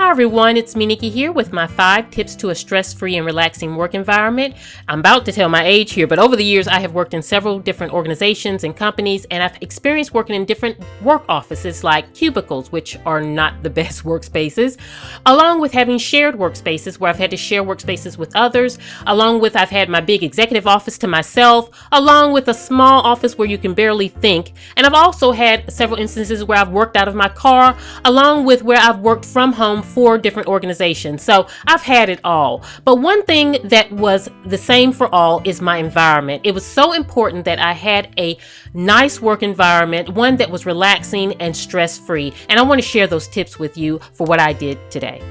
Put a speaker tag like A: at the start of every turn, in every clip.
A: Hi everyone, it's me Nikki here with my 5 tips to a stress-free and relaxing work environment. I'm about to tell my age here, but over the years I have worked in several different organizations and companies, and I've experienced working in different work offices like cubicles, which are not the best workspaces, along with having shared workspaces where I've had to share workspaces with others, along with I've had my big executive office to myself, along with a small office where you can barely think, and I've also had several instances where I've worked out of my car, along with where I've worked from home for different organizations. So I've had it all. But one thing that was the same for all is my environment. It was so important that I had a nice work environment, one that was relaxing and stress-free. And I want to share those tips with you for what I did today.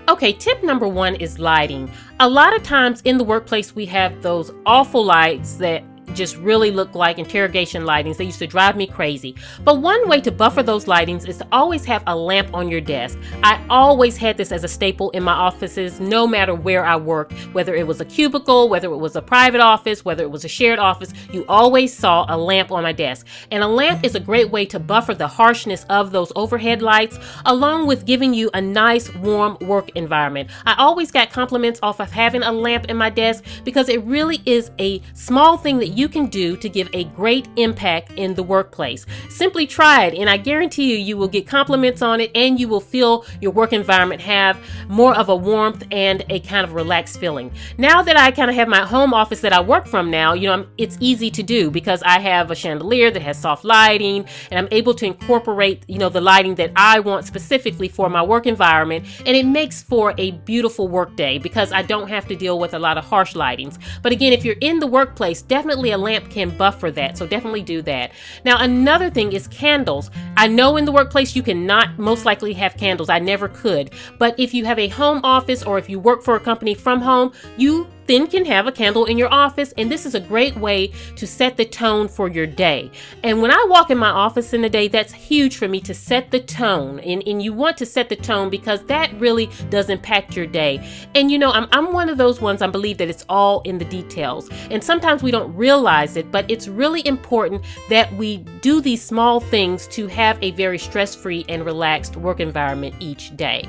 A: Okay, tip number 1 is lighting. A lot of times in the workplace, we have those awful lights that just really look like interrogation lightings. They used to drive me crazy. But one way to buffer those lightings is to always have a lamp on your desk. I always had this as a staple in my offices, no matter where I worked, whether it was a cubicle, whether it was a private office, whether it was a shared office, you always saw a lamp on my desk. And a lamp is a great way to buffer the harshness of those overhead lights, along with giving you a nice, warm work environment. I always got compliments off of having a lamp in my desk because it really is a small thing that you can do to give a great impact in the workplace. Simply try it, and I guarantee you will get compliments on it, and you will feel your work environment have more of a warmth and a kind of relaxed feeling. Now that I kind of have my home office that I work from now, it's easy to do because I have a chandelier that has soft lighting, and I'm able to incorporate, the lighting that I want specifically for my work environment, and it makes for a beautiful work day because I don't have to deal with a lot of harsh lightings. But again, if you're in the workplace, definitely a lamp can buffer that, so definitely do that. Now, another thing is candles. I know in the workplace you cannot most likely have candles. I never could. But if you have a home office or if you work for a company from home, you then can have a candle in your office, and this is a great way to set the tone for your day. And when I walk in my office in the day, that's huge for me to set the tone, and you want to set the tone because that really does impact your day. And I'm one of those ones, I believe that it's all in the details, and sometimes we don't realize it, but it's really important that we do these small things to have a very stress-free and relaxed work environment each day.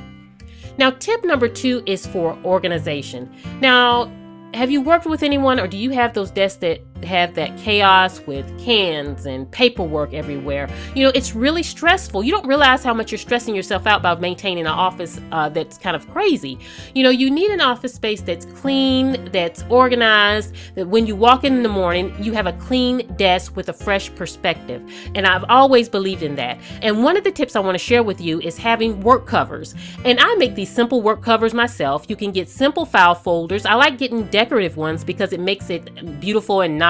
A: Now, tip number 2 is for organization. Now, have you worked with anyone, or do you have those desks that have that chaos with cans and paperwork everywhere? It's really stressful. You don't realize how much you're stressing yourself out by maintaining an office that's kind of crazy. You need an office space that's clean, that's organized, that when you walk in the morning, you have a clean desk with a fresh perspective. And I've always believed in that. And one of the tips I want to share with you is having work covers. And I make these simple work covers myself. You can get simple file folders. I like getting decorative ones because it makes it beautiful and nice.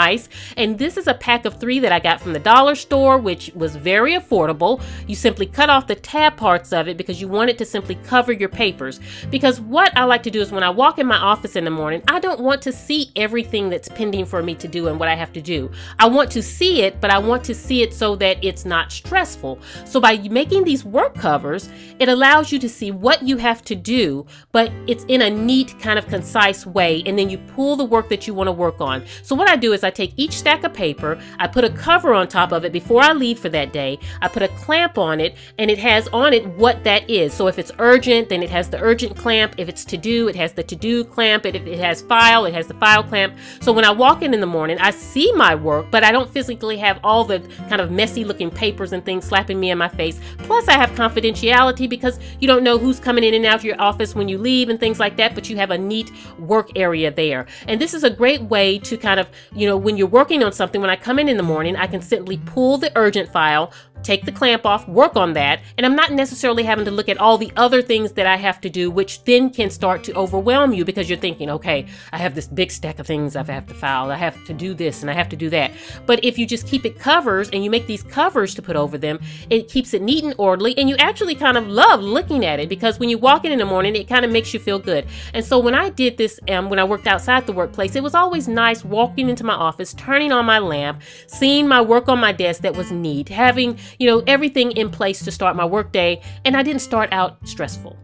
A: And this is a pack of 3 that I got from the dollar store, which was very affordable. You simply cut off the tab parts of it because you want it to simply cover your papers. Because what I like to do is when I walk in my office in the morning, I don't want to see everything that's pending for me to do and what I have to do. I want to see it, but I want to see it so that it's not stressful. So by making these work covers, it allows you to see what you have to do, but it's in a neat kind of concise way, and then you pull the work that you want to work on. So what I do is I take each stack of paper, I put a cover on top of it before I leave for that day, I put a clamp on it, and it has on it what that is. So if it's urgent, then it has the urgent clamp. If it's to do, it has the to do clamp. If it has file, it has the file clamp. So when I walk in the morning, I see my work, but I don't physically have all the kind of messy looking papers and things slapping me in my face. Plus I have confidentiality because you don't know who's coming in and out of your office when you leave and things like that, but you have a neat work area there. And this is a great way to kind of, when you're working on something, when I come in the morning, I can simply pull the urgent file, take the clamp off, work on that, and I'm not necessarily having to look at all the other things that I have to do, which then can start to overwhelm you because you're thinking, okay, I have this big stack of things I have to file, I have to do this and I have to do that. But if you just keep it covers and you make these covers to put over them, it keeps it neat and orderly, and you actually kind of love looking at it because when you walk in the morning, it kind of makes you feel good. And so when I did this, when I worked outside the workplace, it was always nice walking into my office, turning on my lamp, seeing my work on my desk that was neat, having everything in place to start my work day, and I didn't start out stressful.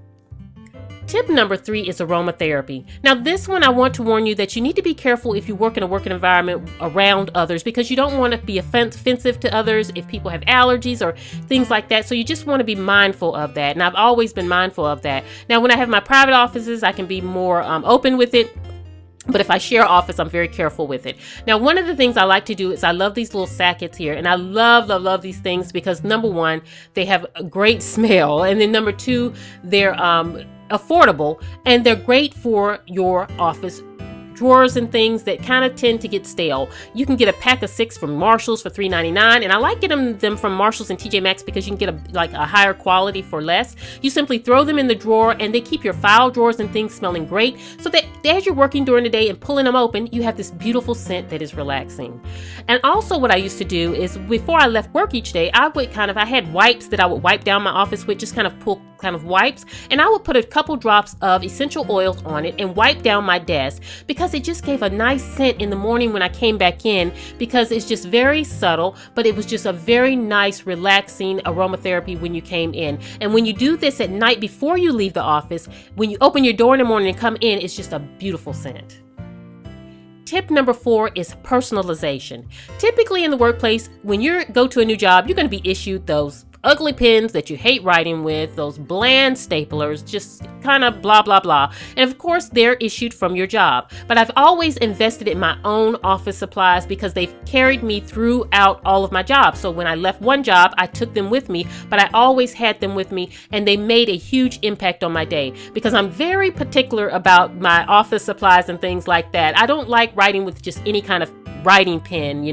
A: Tip number 3 is aromatherapy. Now this one, I want to warn you that you need to be careful if you work in a working environment around others, because you don't want to be offensive to others if people have allergies or things like that. So you just want to be mindful of that. And I've always been mindful of that. Now when I have my private offices, I can be more open with it. But if I share office, I'm very careful with it. Now, one of the things I like to do is I love these little sackets here. And I love these things because number one, they have a great smell. And then number two, they're affordable and they're great for your office drawers and things that kind of tend to get stale. You can get a pack of 6 from Marshalls for $3.99, and I like getting them from Marshalls and TJ Maxx because you can get a higher quality for less. You simply throw them in the drawer and they keep your file drawers and things smelling great, so that as you're working during the day and pulling them open, you have this beautiful scent that is relaxing. And also what I used to do is before I left work each day, I had wipes that I would wipe down my office with, just kind of wipes, and I would put a couple drops of essential oils on it and wipe down my desk, because it just gave a nice scent in the morning when I came back in, because it's just very subtle, but it was just a very nice relaxing aromatherapy when you came in. And when you do this at night before you leave the office, when you open your door in the morning and come in, it's just a beautiful scent. Tip number 4 is personalization. Typically in the workplace, when you go to a new job, you're going to be issued those ugly pens that you hate writing with, those bland staplers, just kind of blah, blah, blah. And of course, they're issued from your job. But I've always invested in my own office supplies because they've carried me throughout all of my jobs. So when I left one job, I took them with me, but I always had them with me, and they made a huge impact on my day because I'm very particular about my office supplies and things like that. I don't like writing with just any kind of writing pen,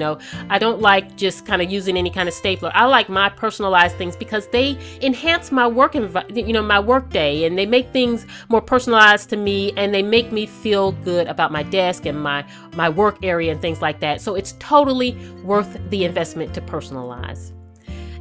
A: I don't like just kind of using any kind of stapler. I like my personalized things because they enhance my work my work day, and they make things more personalized to me, and they make me feel good about my desk and my work area and things like that. So it's totally worth the investment to personalize.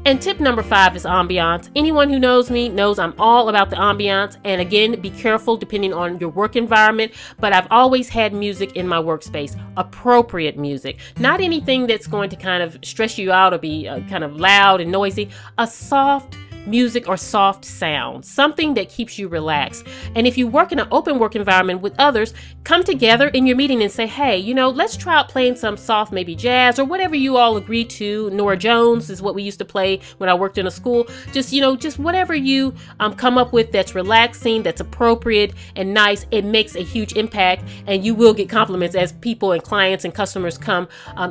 A: And tip number 5 is ambiance. Anyone who knows me knows I'm all about the ambiance. And again, be careful depending on your work environment. But I've always had music in my workspace, appropriate music, not anything that's going to kind of stress you out or be kind of loud and noisy. A soft music or soft sound, something that keeps you relaxed. And if you work in an open work environment with others, come together in your meeting and say, hey, let's try out playing some soft, maybe jazz or whatever you all agree to. Nora Jones is what we used to play when I worked in a school. Just whatever you come up with that's relaxing, that's appropriate and nice. It makes a huge impact, and you will get compliments as people and clients and customers come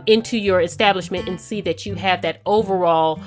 A: into your establishment and see that you have that overall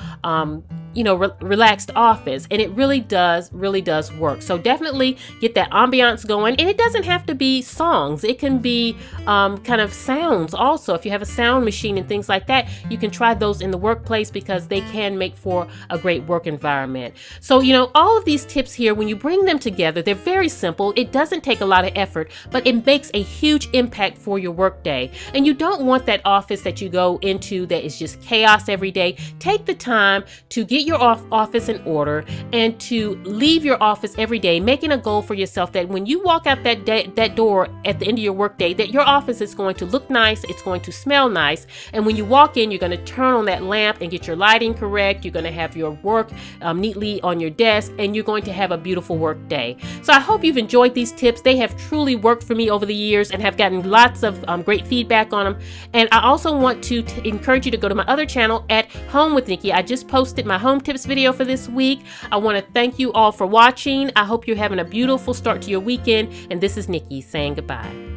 A: relaxed office, and it really does work. So definitely get that ambiance going, and it doesn't have to be songs. It can be kind of sounds also. If you have a sound machine and things like that, you can try those in the workplace because they can make for a great work environment. So all of these tips here, when you bring them together, they're very simple. It doesn't take a lot of effort, but it makes a huge impact for your work day. And you don't want that office that you go into that is just chaos every day. Take the time to get your office in order and to leave your office every day, making a goal for yourself that when you walk out that door at the end of your workday, that your office is going to look nice, it's going to smell nice, and when you walk in, you're going to turn on that lamp and get your lighting correct. You're going to have your work neatly on your desk, and you're going to have a beautiful work day. So I hope you've enjoyed these tips. They have truly worked for me over the years and have gotten lots of great feedback on them. And I also want to encourage you to go to my other channel at Home with Nikki. I just posted my home tips video for this week. I want to thank you all for watching. I hope you're having a beautiful start to your weekend, and this is Nikki saying goodbye.